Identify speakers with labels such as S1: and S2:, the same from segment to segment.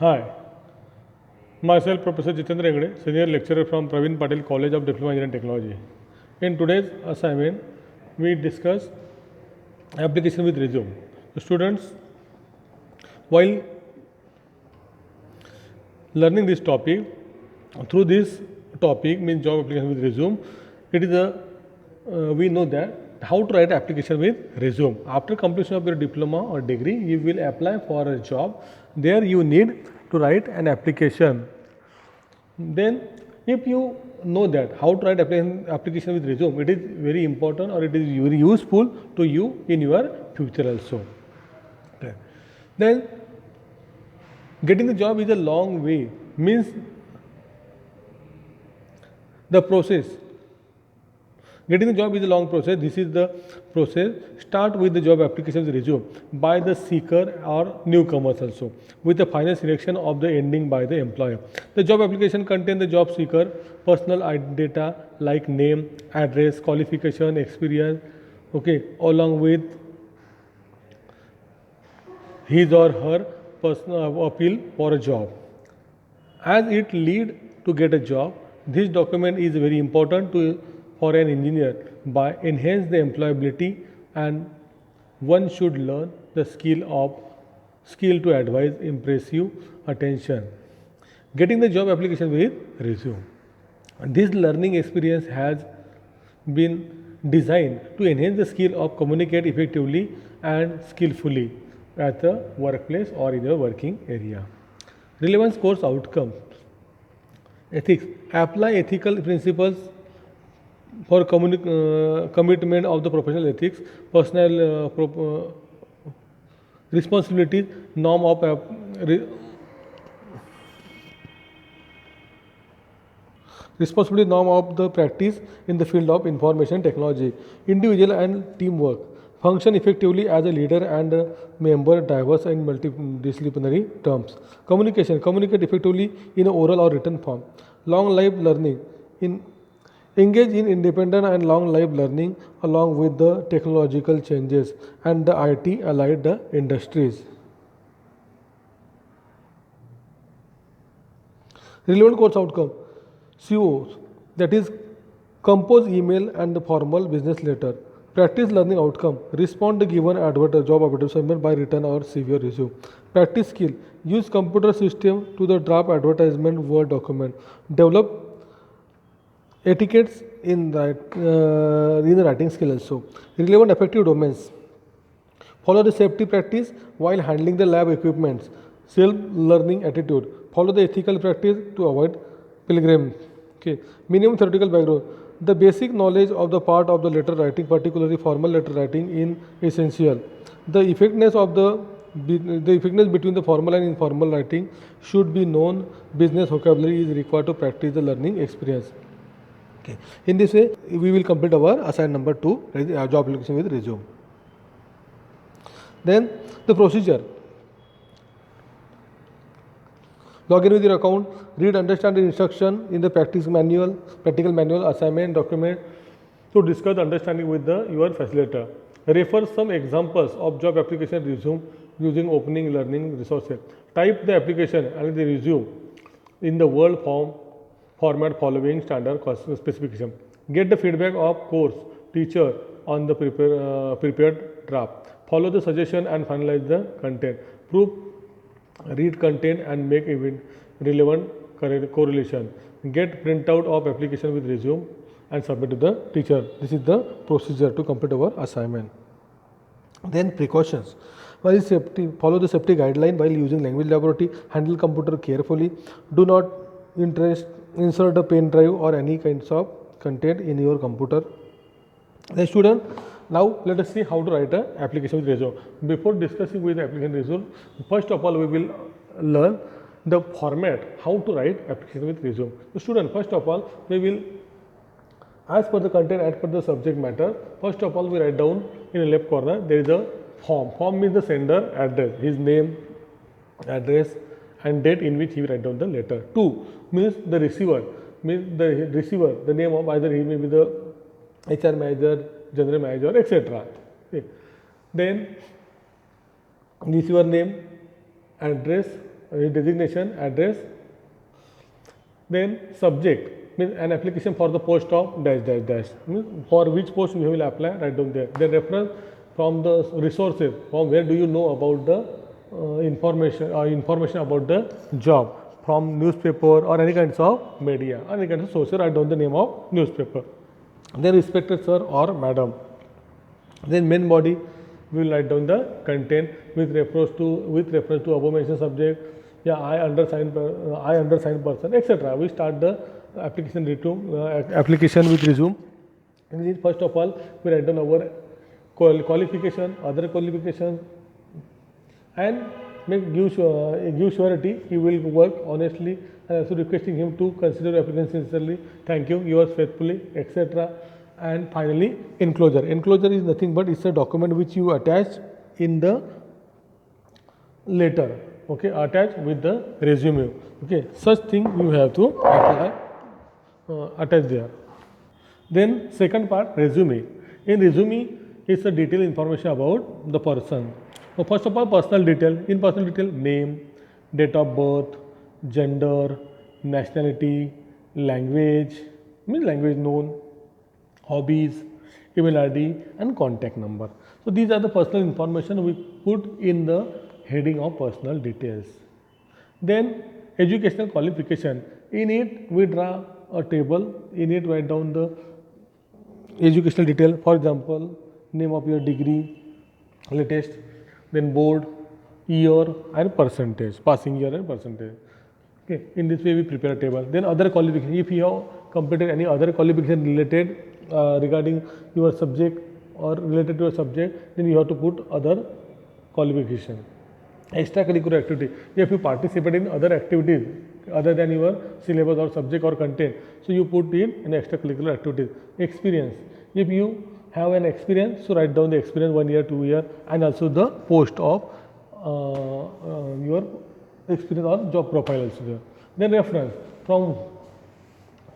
S1: Hi, myself Professor Jitendra Engade, Senior Lecturer from Praveen Patel College of Diploma Engineering Technology. In today's assignment, we discuss application with resume. The students, while learning this topic, through this topic means job application with resume, it is we know that how to write application with resume. After completion of your diploma or degree, you will apply for a job. There you need to write an application. Then if you know that how to write application with resume, it is very important or it is very useful to you in your future also. Okay. Then getting the job is a long way, means the process. Getting the job is a long process. This is the process. Start with the job application with resume by the seeker or newcomers also, with the final selection of the ending by the employer. The job application contains the job seeker personal data like name, address, qualification, experience, okay, along with his or her personal appeal for a job. As it lead to get a job, this document is very important for an engineer by enhance the employability, and one should learn the skill to advise impressive attention. Getting the job application with resume. This learning experience has been designed to enhance the skill of communicate effectively and skillfully at the workplace or in your working area. Relevance course outcome. Ethics. Apply ethical principles for commitment of the professional ethics, personal responsibilities, norm of responsibility norm of the practice in the field of information technology, individual and teamwork, function effectively as a leader and a member, diverse and multidisciplinary terms. Communication, communicate effectively in oral or written form. Long life learning, engage in independent and long life learning along with the technological changes and the IT allied industries. Relevant course outcome. COs, that is compose email and the formal business letter. Practice learning outcome. Respond to given job advertisement by written or CV resume. Practice skill. Use computer system to the draft advertisement Word document. Develop etiquettes in the writing skill also. Relevant effective domains. Follow the safety practice while handling the lab equipments. Self-learning attitude. Follow the ethical practice to avoid pilgrim. Okay. Minimum theoretical background. The basic knowledge of the part of the letter writing, particularly formal letter writing, in essential. The effectiveness between the formal and informal writing should be known. Business vocabulary is required to practice the learning experience. Okay. In this way, we will complete our assignment number 2, job application with resume. Then the procedure. Log in with your account, read, understand the instruction in the practical manual, assignment, document to discuss understanding with your facilitator. Refer some examples of job application resume using opening learning resources. Type the application and the resume in the Word format following standard specification. Get the feedback of course teacher on the prepared draft. Follow the suggestion and finalize the content. Read content and make event relevant correlation. Get printout of application with resume and submit to the teacher. This is the procedure to complete our assignment. Then precautions. While safety, follow the safety guideline while using language laboratory. Handle computer carefully. Do not insert a pen drive or any kinds of content in your computer. The student, now let us see how to write an application with resume. Before discussing with the application resume, first of all we will learn the format, how to write application with resume. The student, first of all we will, as per the content, as per the subject matter, first of all we write down in the left corner there is a form. Form means the sender address, his name, address and date in which he will write down the letter. 2 means the receiver, the name of either he may be the HR manager, general manager, etc. Okay. Then receiver name, address designation, address. Then subject means an application for the post of dash dash dash, means for which post we will apply, write down there. Then reference from the resources, from where do you know about the information about the job, from newspaper or any kinds of media or any kinds of sources, write down the name of newspaper. Then respected sir or madam. Then main body, we will write down the content with reference to above mentioned subject. Yeah, I undersigned person, etc. We start the application with resume. And then first of all, we write down our qualification, other qualifications, and give surety he will work honestly, and also requesting him to consider applicant sincerely. Thank you, yours faithfully, etc. And finally, enclosure. Enclosure is nothing but it's a document which you attach in the letter. Okay, attach with the resume. Okay, such thing you have to apply, attach there. Then second part, resume. In resume, it's a detailed information about the person. So first of all, personal detail. In personal detail, name, date of birth, gender, nationality, language, means language known, hobbies, email ID, and contact number. So these are the personal information we put in the heading of personal details. Then educational qualification. In it, we draw a table. In it, write down the educational detail. For example, name of your degree, latest, then board, year and percentage, passing year and percentage. Okay, in this way we prepare a table. Then other qualification. If you have completed any other qualification related regarding your subject or related to your subject, then you have to put other qualification. Extracurricular activity. If you participate in other activities other than your syllabus or subject or content, so you put in an extracurricular activities. Experience. If you have an experience, so write down the experience 1 year, 2 year, and also the post of your experience or job profile also there. Then reference. From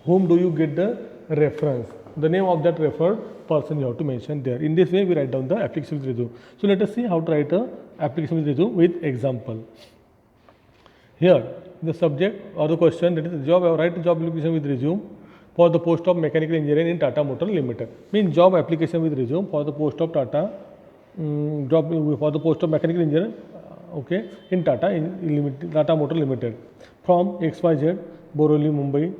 S1: whom do you get the reference? The name of that referred person you have to mention there. In this way, we write down the application with resume. So let us see how to write a application with resume with example. Here, the subject or the question, that is job. I write a job application with resume for the post of mechanical engineer in Tata Motor Limited. Means job application with resume for the post of Tata for the post of mechanical engineer. Okay, in Tata Motor Limited, from XYZ, Borivali, Mumbai.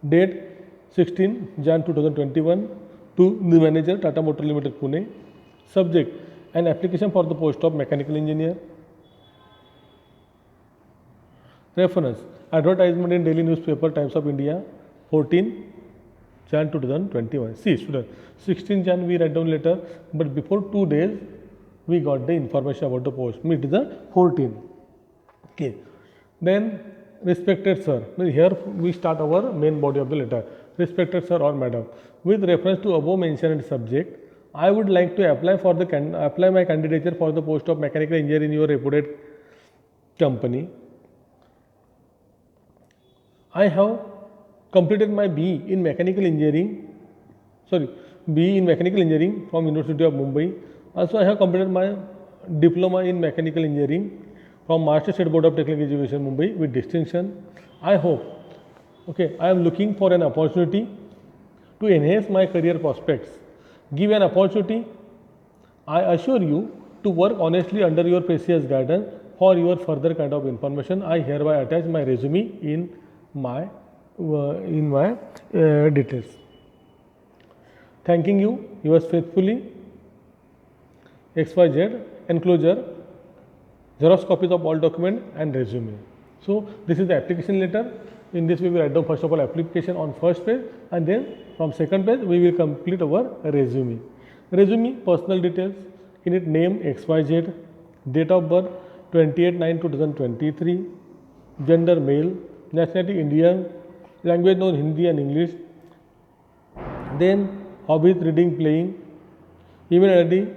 S1: Date 16 Jan 2021 to the manager, Tata Motor Limited, Pune. Subject, an application for the post of mechanical engineer. Reference, advertisement in daily newspaper Times of India, 14 Jan 2021. See student, 16 Jan we write down letter, but before 2 days we got the information about the post. It is the 14. Okay. Then respected sir. Here we start our main body of the letter. Respected sir or madam, with reference to above mentioned subject, I would like to apply my candidature for the post of mechanical engineer in your reputed company. I have completed my BE in mechanical engineering. BE in mechanical engineering from University of Mumbai. Also, I have completed my diploma in mechanical engineering from Maharashtra State Board of Technical Education, Mumbai, with distinction. I hope, I am looking for an opportunity to enhance my career prospects. Give an opportunity. I assure you to work honestly under your precious guidance. For your further kind of information, I hereby attach my resume in my details. Thanking you, yours faithfully, XYZ. Enclosure, xerox copies of all document and resume. So this is the application letter. In this way, we write down first of all application on first page, and then from second page we will complete our resume. Resume, personal details. In it, name XYZ, date of birth 28/9/2023, gender male, nationality Indian, language known Hindi and English. Then hobbies, reading, playing, email ID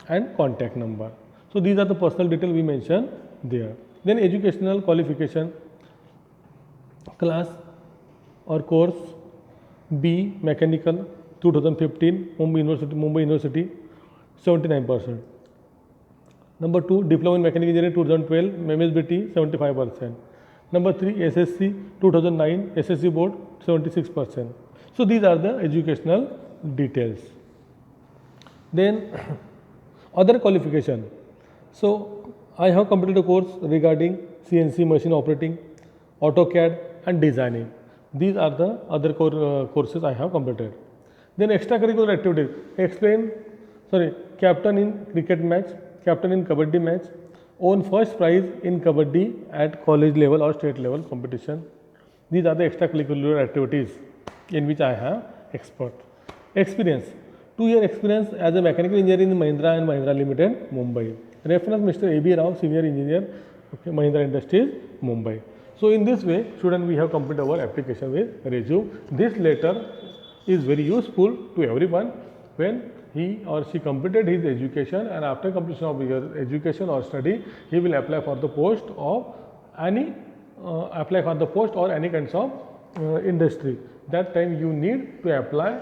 S1: and contact number. So these are the personal details we mentioned there. Then educational qualification, class or course B mechanical 2015 Mumbai University 79%. Number 2, Diploma in Mechanical Engineering 2012, MSBT 75%. Number 3, SSC 2009, SSC Board 76%. So these are the educational details. Then other qualification. So I have completed a course regarding CNC machine operating, AutoCAD and designing. These are the other courses I have completed. Then extracurricular activities. Captain in cricket match, captain in kabaddi match, won first prize in kabaddi at college level or state level competition. These are the extracurricular activities in which I have experience. 2-year experience as a mechanical engineer in Mahindra and Mahindra Limited, Mumbai. Reference Mr. A.B. Rao, Senior Engineer, Mahindra Industries, Mumbai. So in this way, student, we have completed our application with resume. This letter is very useful to everyone when he or she completed his education, and after completion of your education or study, he will apply for the post of any or any kinds of industry. That time you need to apply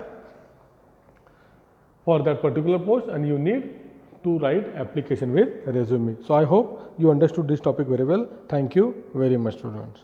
S1: for that particular post, and you need to write application with resume. So I hope you understood this topic very well. Thank you very much, students.